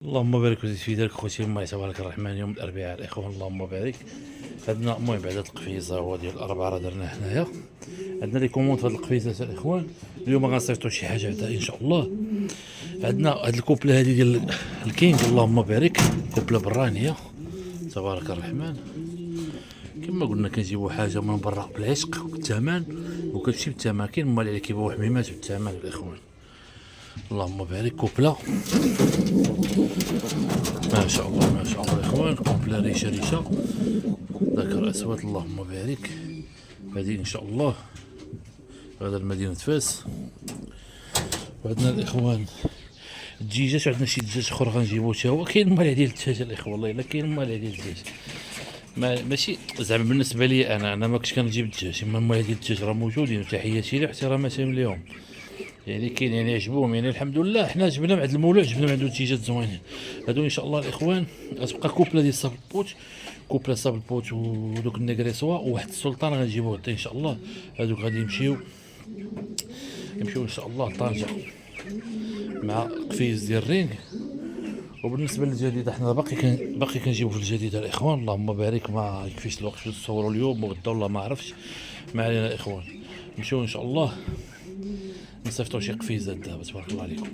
اللهم بارك وزيد في ذلك خوتي. الله تبارك الرحمن يوم الاربعاء الاخوان، اللهم بارك. عندنا المهم بعد هاد القفيزه هو ديال الاربعه راه درناه حنايا. عندنا لي كوموند في هاد القفيزه الاخوان. اليوم غنصيفطوا شي حاجه بعدا ان شاء الله. عندنا هاد الكوبله هادي ديال الكينغ، اللهم بارك، كوبله برانيه تبارك الرحمن. كما قلنا كنجيبوا حاجه من برا بالعشق والثمن، وكتمشي بالثمن. كاين مال اللي كيبيعوا حميمات بالثمن الاخوان. اللهم بارك. كوبله ما شاء الله ما شاء الله الاخوان، كوبله ريشه ريشه ذكر اسود، اللهم بارك. هذه ان شاء الله غدا لمدينه فاس. وعندنا الاخوان الدجاجات، وعندنا شي دجاج اخر غنجيبو حتى هو. كاين مال ديال الدجاج الاخوان، والله الا كاين مال ديال الدجاج. ماشي زعما بالنسبه لي انا ما كنتش كنجيب الدجاج، اما المال ديال الدجاج راه موجودين، وتحياتي لي واحتراماتي ليهم. يعني كاين يعني عجبوهم، يعني الحمد لله حنا جبنا من عند المولى، جبنا من عنده دجاجات زوينين. هادو ان شاء الله الاخوان غتبقى كوبله ديال صاب البوت، كوبله صاب البوت ودوك النيغريسوا وواحد السلطان غنجيبوه غدا ان شاء الله. هادوك غادي يمشيو ان شاء الله لطنجة مع قفيز ديال الرينغ. وبالنسبه للجديده حنا باقي كنجيبو في الجديده الاخوان، اللهم بارك. ما يكفيش الوقت باش نصوروا اليوم وغدا والله ما عرفتش. ما علينا الاخوان، نمشيو ان شاء الله نصيفطوا شي قفيزات دابا تبارك الله عليكم.